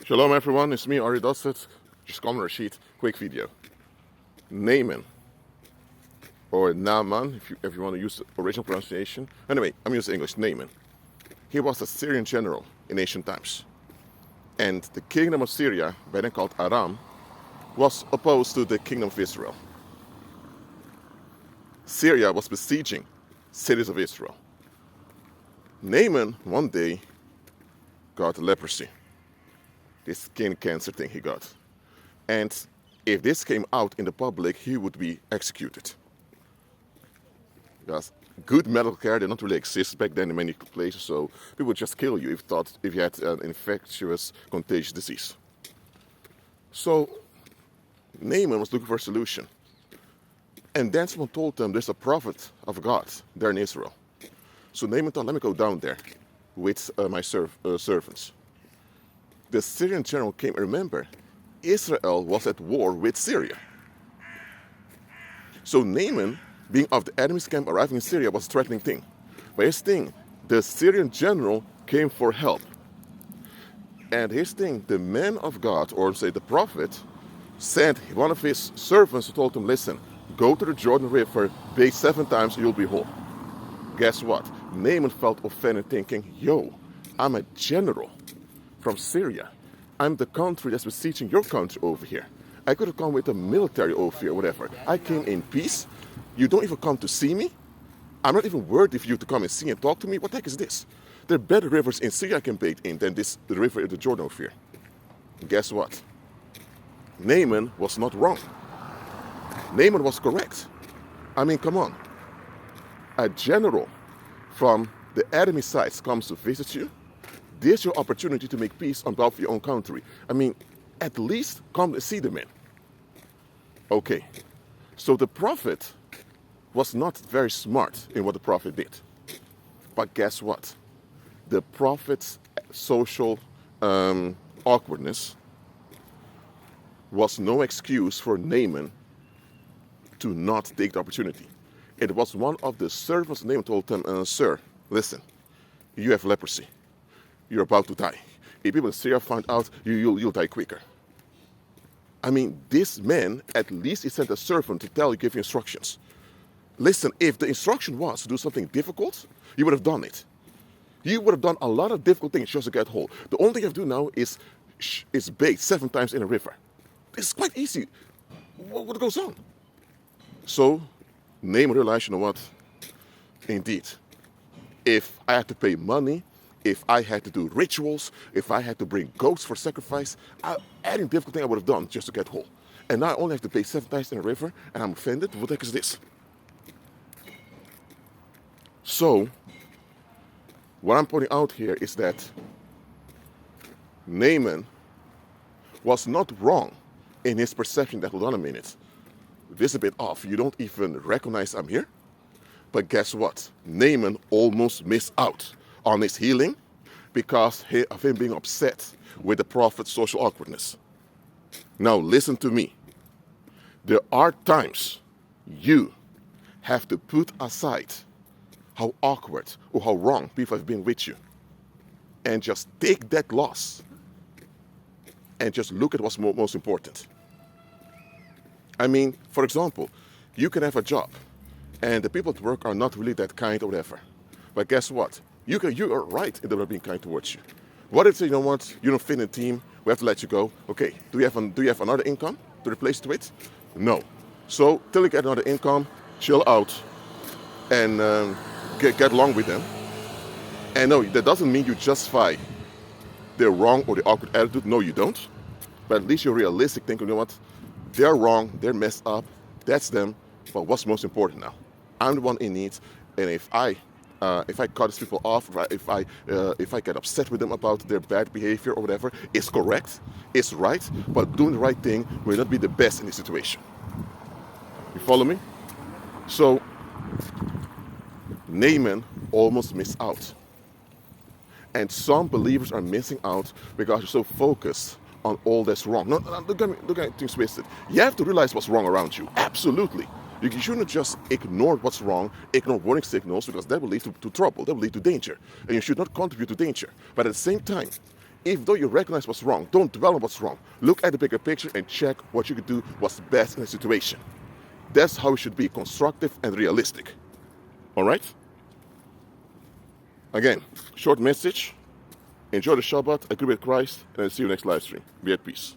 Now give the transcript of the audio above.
Shalom everyone, it's me Ari Dosset. Just call me Rashid. Quick video. Naaman, or Naaman, if you want to use the original pronunciation. Anyway, I'm using English. Naaman. He was a Syrian general in ancient times. And the kingdom of Syria, then called Aram, was opposed to the kingdom of Israel. Syria was besieging cities of Israel. Naaman one day got leprosy. This skin cancer thing he got. And if this came out in the public, he would be executed. Because good medical care did not really exist back then in many places, so people would just kill you if you had an infectious, contagious disease. So Naaman was looking for a solution. And then someone told him there's a prophet of God there in Israel. So Naaman thought, let me go down there with my servants. The Syrian general came. Remember, Israel was at war with Syria. So Naaman, being of the enemy's camp, arriving in Syria was a threatening thing. But here's the thing, the Syrian general came for help. And here's the thing, the man of God, or say the prophet, sent one of his servants who told him, listen, go to the Jordan River, bathe 7 times, you'll be whole. Guess what? Naaman felt offended, thinking, yo, I'm a general from Syria. I'm the country that's besieging your country over here. I could have come with a military over here or whatever. I came in peace. You don't even come to see me. I'm not even worthy for you to come and see and talk to me. What the heck is this? There are better rivers in Syria I can bathe in than the river in the Jordan over here. Guess what? Naaman was not wrong. Naaman was correct. I mean, come on. A general from the enemy sides comes to visit you. This is your opportunity to make peace on behalf of your own country. I mean, at least come and see the man. Okay, so the prophet was not very smart in what the prophet did. But guess what? The prophet's social awkwardness was no excuse for Naaman to not take the opportunity. It was one of the servants of Naaman told him, sir, listen, you have leprosy. You're about to die. If people in Syria find out, you'll die quicker. I mean, this man, at least he sent a servant to give you instructions. Listen, if the instruction was to do something difficult, you would have done it. You would have done a lot of difficult things just to get whole. The only thing you have to do now is bathe 7 times in a river. It's quite easy. What goes on? So, Naaman realized, you know what? Indeed, if I had to pay money, if I had to do rituals, if I had to bring goats for sacrifice, any difficult thing I would have done just to get whole. And now I only have to pay 7 times in a river, and I'm offended. What the heck is this? So, what I'm pointing out here is that Naaman was not wrong in his perception that, hold on a minute, this is a bit off. You don't even recognize I'm here? But guess what? Naaman almost missed out on his healing because of him being upset with the prophet's social awkwardness. Now listen to me. There are times you have to put aside how awkward or how wrong people have been with you and just take that loss and just look at what's most important. I mean, for example, you can have a job and the people at work are not really that kind or whatever. But guess what? You are right in them being kind towards you. What if they, you know what, you don't fit in the team, we have to let you go. Okay, do you have another income to replace it with? No. So, till you get another income, chill out and get along with them. And no, that doesn't mean you justify their wrong or the awkward attitude. No, you don't. But at least you're realistic, thinking, you know what, they're wrong, they're messed up, that's them. But what's most important now? I'm the one in need, and if I cut these people off, if I get upset with them about their bad behavior or whatever, it's correct, it's right, but doing the right thing will not be the best in this situation. You follow me? So, Naaman almost missed out. And some believers are missing out because you're so focused on all that's wrong. No, don't get things twisted. You have to realize what's wrong around you. Absolutely. You shouldn't just ignore what's wrong, ignore warning signals, because that will lead to trouble, that will lead to danger. And you should not contribute to danger. But at the same time, Even though you recognize what's wrong, don't dwell on what's wrong. Look at the bigger picture and check what you could do, what's best in the situation. That's how it should be, constructive and realistic. All right? Again, short message. Enjoy the Shabbat, agree with Christ, and I'll see you next live stream. Be at peace.